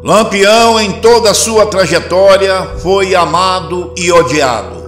Lampião, em toda a sua trajetória, foi amado e odiado.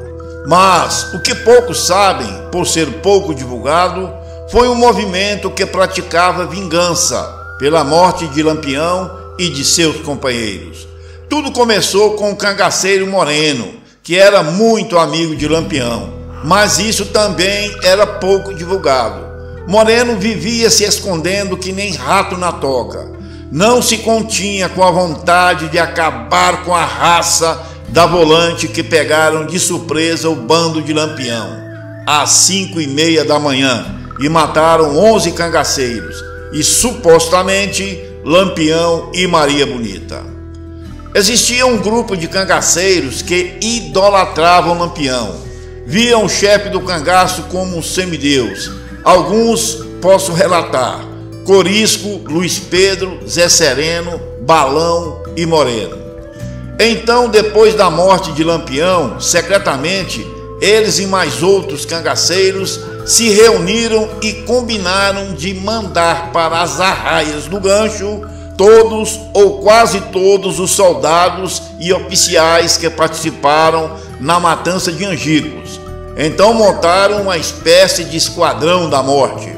Mas o que poucos sabem, por ser pouco divulgado, foi um movimento que praticava vingança pela morte de Lampião e de seus companheiros. Tudo começou com o cangaceiro Moreno, que era muito amigo de Lampião, mas isso também era pouco divulgado. Moreno vivia se escondendo que nem rato na toca. Não se continha com a vontade de acabar com a raça da Volante que pegaram de surpresa o bando de Lampião às 5:30 da manhã e mataram 11 cangaceiros e supostamente Lampião e Maria Bonita. Existia um grupo de cangaceiros que idolatravam Lampião, viam o chefe do cangaço como um semideus. Alguns posso relatar: Corisco, Luiz Pedro, Zé Sereno, Balão e Moreno. Então, depois da morte de Lampião, secretamente, eles e mais outros cangaceiros se reuniram e combinaram de mandar para as arraias do Gancho todos ou quase todos os soldados e oficiais que participaram na matança de Angicos. Então montaram uma espécie de esquadrão da morte.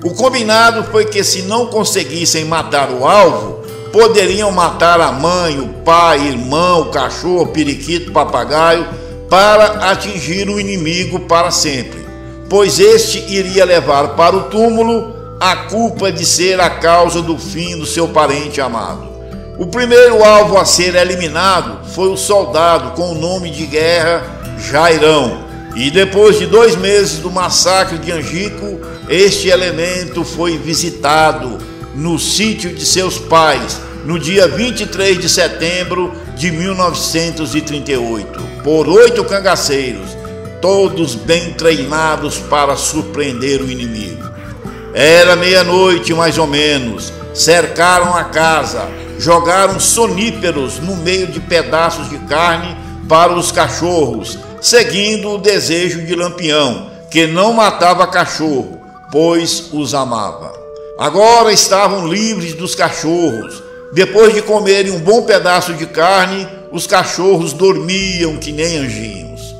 O combinado foi que, se não conseguissem matar o alvo, poderiam matar a mãe, o pai, irmão, o cachorro, o periquito, o papagaio, para atingir o inimigo para sempre, pois este iria levar para o túmulo a culpa de ser a causa do fim do seu parente amado. O primeiro alvo a ser eliminado foi o soldado com o nome de guerra Jairão, e depois de 2 meses do massacre de Angico, este elemento foi visitado no sítio de seus pais, no dia 23 de setembro de 1938, por 8 cangaceiros, todos bem treinados para surpreender o inimigo. Era meia-noite mais ou menos, cercaram a casa, jogaram soníferos no meio de pedaços de carne para os cachorros, seguindo o desejo de Lampião, que não matava cachorro, pois os amava. Agora estavam livres dos cachorros. Depois de comerem um bom pedaço de carne, os cachorros dormiam que nem anjinhos.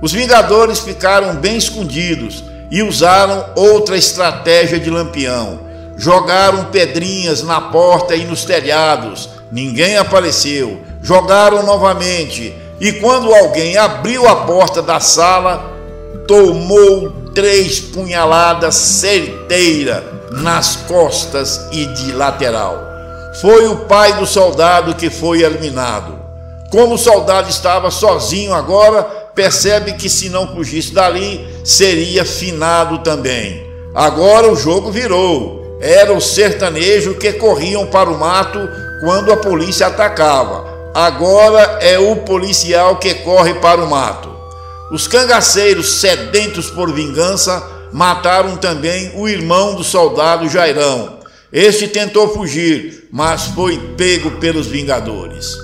Os Vingadores ficaram bem escondidos e usaram outra estratégia de Lampião. Jogaram pedrinhas na porta e nos telhados. Ninguém apareceu. Jogaram novamente. E quando alguém abriu a porta da sala, tomou 3 punhaladas certeiras nas costas e de lateral. Foi o pai do soldado que foi eliminado. Como o soldado estava sozinho agora, percebe que se não fugisse dali, seria finado também. Agora o jogo virou. Era o sertanejo que corriam para o mato quando a polícia atacava. Agora é o policial que corre para o mato. Os cangaceiros, sedentos por vingança, mataram também o irmão do soldado Jairão. Este tentou fugir, mas foi pego pelos Vingadores.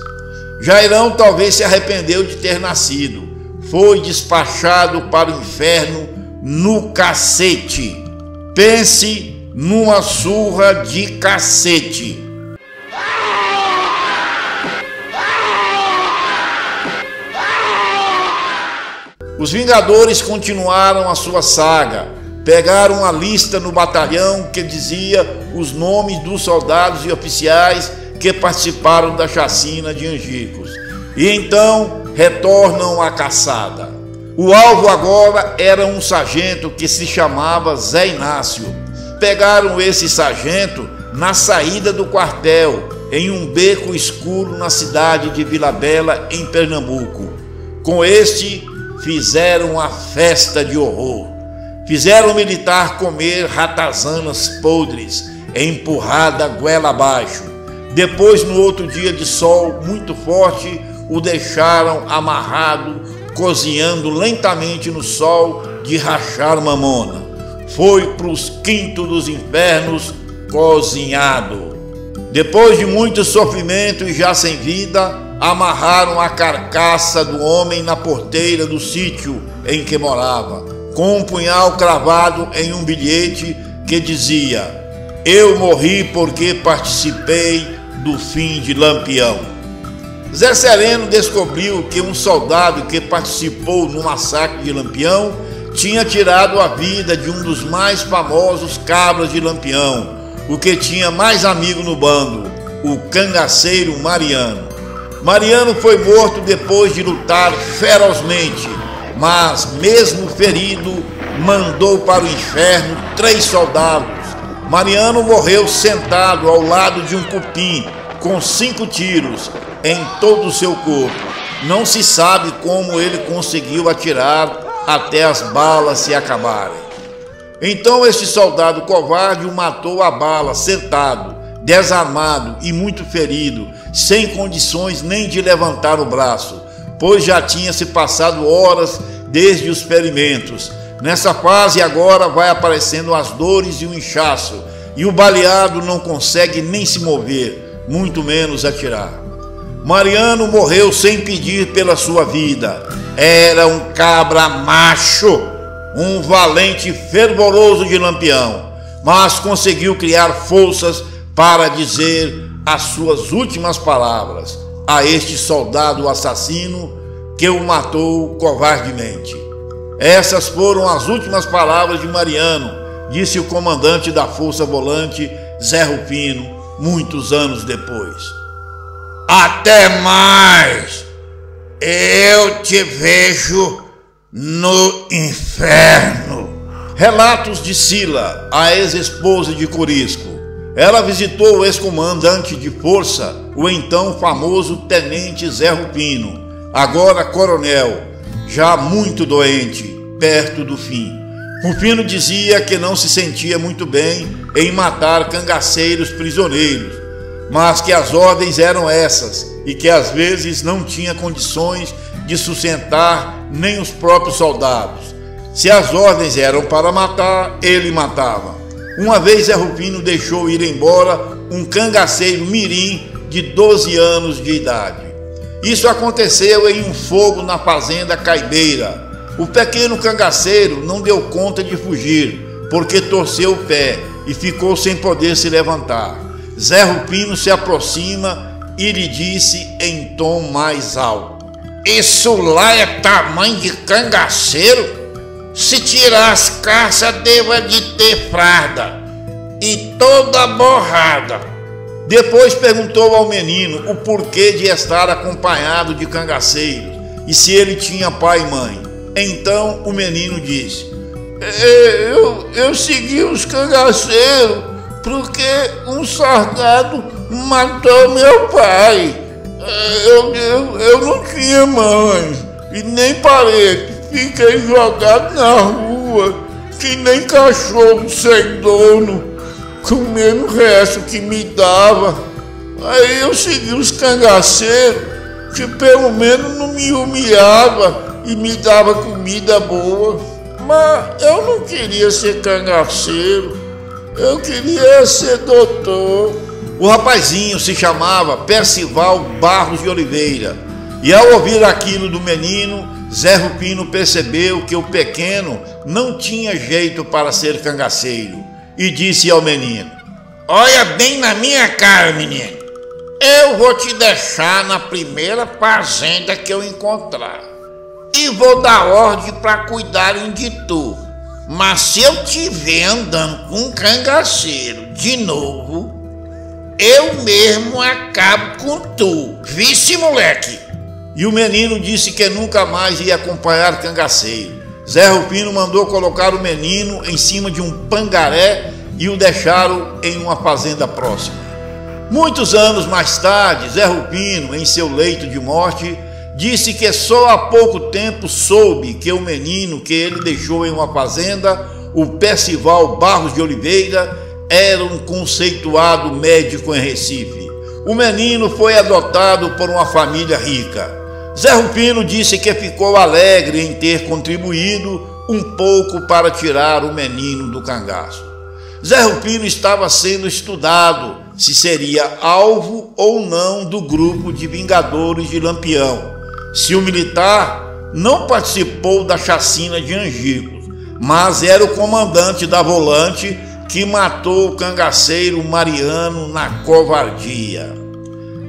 Jairão talvez se arrependeu de ter nascido. Foi despachado para o inferno no cacete. Pense numa surra de cacete. Os Vingadores continuaram a sua saga. Pegaram uma lista no batalhão que dizia os nomes dos soldados e oficiais que participaram da chacina de Angicos. E então retornam à caçada. O alvo agora era um sargento que se chamava Zé Inácio. Pegaram esse sargento na saída do quartel, em um beco escuro na cidade de Vila Bela, em Pernambuco. Com este fizeram a festa de horror. Fizeram o militar comer ratazanas podres, empurrada goela abaixo. Depois, no outro dia de sol muito forte, o deixaram amarrado, cozinhando lentamente no sol de rachar mamona. Foi para os quintos dos infernos cozinhado. Depois de muito sofrimento e já sem vida, amarraram a carcaça do homem na porteira do sítio em que morava, com um punhal cravado em um bilhete que dizia: eu morri porque participei do fim de Lampião. Zé Sereno descobriu que um soldado que participou no massacre de Lampião tinha tirado a vida de um dos mais famosos cabras de Lampião, o que tinha mais amigo no bando, o cangaceiro Mariano. Mariano foi morto depois de lutar ferozmente, mas mesmo ferido, mandou para o inferno 3 soldados. Mariano morreu sentado ao lado de um cupim, com 5 tiros em todo o seu corpo. Não se sabe como ele conseguiu atirar até as balas se acabarem. Então este soldado covarde o matou a bala, sentado, desarmado e muito ferido, sem condições nem de levantar o braço, pois já tinha se passado horas desde os ferimentos. Nessa fase agora vai aparecendo as dores e o inchaço, e o baleado não consegue nem se mover, muito menos atirar. Mariano morreu sem pedir pela sua vida. Era um cabra macho, um valente fervoroso de Lampião, mas conseguiu criar forças para dizer as suas últimas palavras a este soldado assassino que o matou covardemente. Essas foram as últimas palavras de Mariano, disse o comandante da Força Volante, Zé Rufino, muitos anos depois. Até mais! Eu te vejo no inferno. Relatos de Sila, a ex-esposa de Corisco. Ela visitou o ex-comandante de força, o então famoso tenente Zé Rufino, agora coronel, já muito doente, perto do fim. Rufino dizia que não se sentia muito bem em matar cangaceiros prisioneiros, mas que as ordens eram essas e que às vezes não tinha condições de sustentar nem os próprios soldados. Se as ordens eram para matar, ele matava. Uma vez Zé Rufino deixou ir embora um cangaceiro mirim de 12 anos de idade. Isso aconteceu em um fogo na fazenda Caibeira. O pequeno cangaceiro não deu conta de fugir, porque torceu o pé e ficou sem poder se levantar. Zé Rufino se aproxima e lhe disse em tom mais alto: "Isso lá é tamanho de cangaceiro? Se tirar as caças, deva de ter fralda e toda borrada." Depois perguntou ao menino o porquê de estar acompanhado de cangaceiros e se ele tinha pai e mãe. Então o menino disse: Eu segui os cangaceiros porque um soldado matou meu pai. Eu não tinha mãe e nem parente. Fiquei jogado na rua, que nem cachorro sem dono, comendo o resto que me dava. Aí eu segui os cangaceiros, que pelo menos não me humilhava e me dava comida boa. Mas eu não queria ser cangaceiro, eu queria ser doutor. O rapazinho se chamava Percival Barros de Oliveira, e ao ouvir aquilo do menino, Zé Rufino percebeu que o pequeno não tinha jeito para ser cangaceiro e disse ao menino: "Olha bem na minha cara, menino. Eu vou te deixar na primeira fazenda que eu encontrar e vou dar ordem para cuidarem de tu. Mas se eu te ver andando com um cangaceiro de novo, eu mesmo acabo com tu. Vice, moleque?" E o menino disse que nunca mais ia acompanhar cangaceiro. Zé Rufino mandou colocar o menino em cima de um pangaré e o deixaram em uma fazenda próxima. Muitos anos mais tarde, Zé Rufino, em seu leito de morte, disse que só há pouco tempo soube que o menino que ele deixou em uma fazenda, o Percival Barros de Oliveira, era um conceituado médico em Recife. O menino foi adotado por uma família rica. Zé Rufino disse que ficou alegre em ter contribuído um pouco para tirar o menino do cangaço. Zé Rufino estava sendo estudado se seria alvo ou não do grupo de vingadores de Lampião. Se o militar não participou da chacina de Angicos, mas era o comandante da Volante que matou o cangaceiro Mariano na covardia.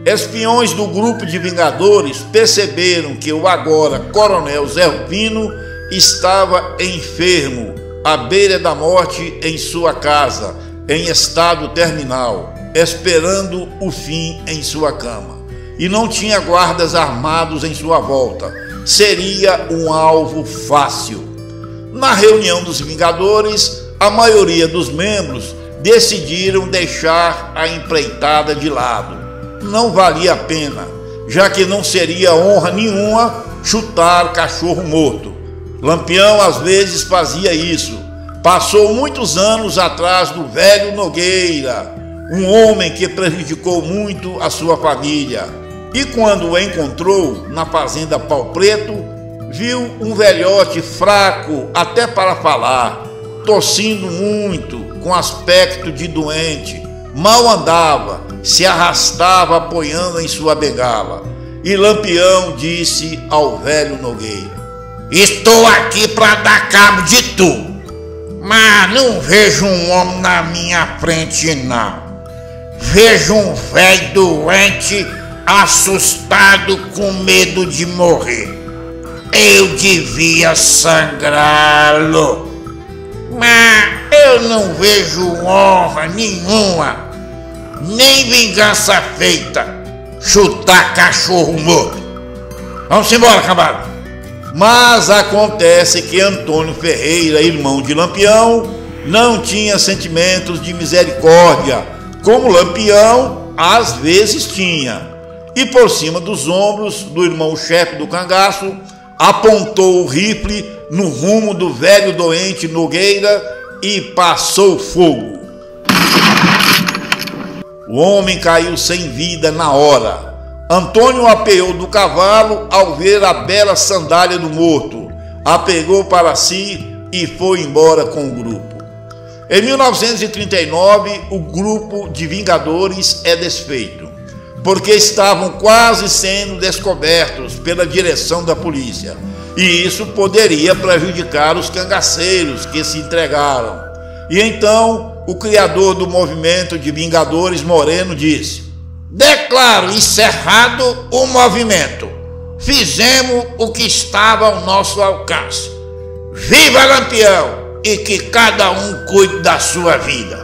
Espiões do grupo de vingadores perceberam que o agora coronel Zé Rufino estava enfermo, à beira da morte em sua casa, em estado terminal, esperando o fim em sua cama. E não tinha guardas armados em sua volta. Seria um alvo fácil. Na reunião dos Vingadores, a maioria dos membros decidiram deixar a empreitada de lado. Não valia a pena, já que não seria honra nenhuma chutar cachorro morto. Lampião às vezes fazia isso. Passou muitos anos atrás do velho Nogueira, um homem que prejudicou muito a sua família. E quando o encontrou na fazenda Pau Preto, viu um velhote fraco até para falar, tossindo muito, com aspecto de doente. Mal andava, se arrastava apoiando em sua bengala. E Lampião disse ao velho Nogueira: "Estou aqui para dar cabo de tu, mas não vejo um homem na minha frente não. Vejo um velho doente, assustado, com medo de morrer. Eu devia sangrá-lo, mas eu não vejo honra nenhuma, nem vingança feita, chutar cachorro morto. Vamos embora, cambada." Mas acontece que Antônio Ferreira, irmão de Lampião, não tinha sentimentos de misericórdia, como Lampião às vezes tinha. E por cima dos ombros do irmão-chefe do cangaço, apontou o rifle no rumo do velho doente Nogueira e passou fogo. O homem caiu sem vida na hora. Antônio apeou do cavalo ao ver a bela sandália do morto, a pegou para si e foi embora com o grupo. Em 1939, o grupo de Vingadores é desfeito, porque estavam quase sendo descobertos pela direção da polícia, e isso poderia prejudicar os cangaceiros que se entregaram. E então, o criador do movimento de Vingadores, Moreno, disse: "Declaro encerrado o movimento. Fizemos o que estava ao nosso alcance. Viva Lampião! E que cada um cuide da sua vida."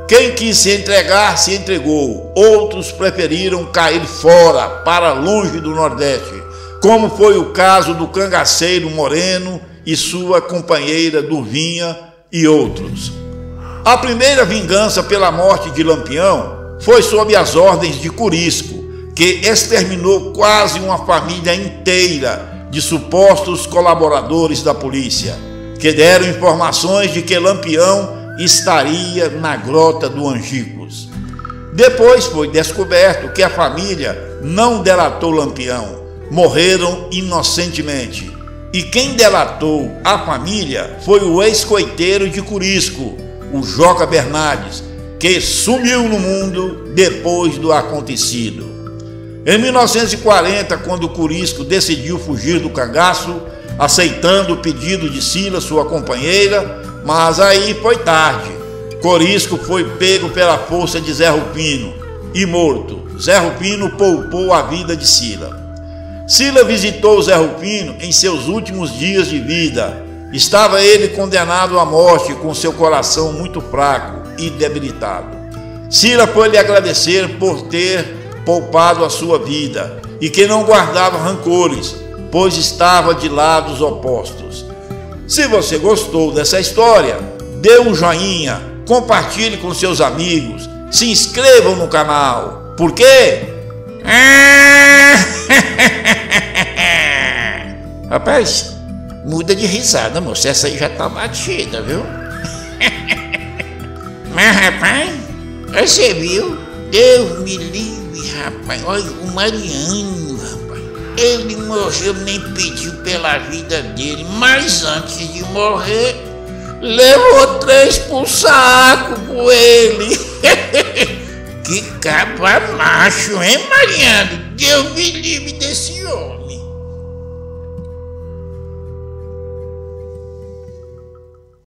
Quem quis se entregar, se entregou. Outros preferiram cair fora, para longe do Nordeste, como foi o caso do cangaceiro Moreno e sua companheira Durvinha e outros. A primeira vingança pela morte de Lampião foi sob as ordens de Corisco, que exterminou quase uma família inteira de supostos colaboradores da polícia, que deram informações de que Lampião estaria na Grota do Angicos. Depois foi descoberto que a família não delatou Lampião, morreram inocentemente. E quem delatou a família foi o ex-coiteiro de Corisco, o Joca Bernardes, que sumiu no mundo depois do acontecido. Em 1940, quando Corisco decidiu fugir do cangaço, aceitando o pedido de Cila, sua companheira, mas aí foi tarde. Corisco foi pego pela força de Zé Rufino e morto. Zé Rufino poupou a vida de Cila. Cila visitou Zé Rufino em seus últimos dias de vida. Estava ele condenado à morte, com seu coração muito fraco e debilitado. Cila foi lhe agradecer por ter poupado a sua vida e que não guardava rancores, pois estava de lados opostos. Se você gostou dessa história, dê um joinha, compartilhe com seus amigos, se inscrevam no canal. Por quê? Rapaz, muda de risada, moça. Essa aí já tá batida, viu? Mas, rapaz, você viu? Deus me livre, rapaz. Olha, o Mariano, rapaz. Ele morreu, nem pediu pela vida dele. Mas antes de morrer, levou 3 pro saco com ele. Que caba macho, hein, Mariano? Deus me livre desse homem.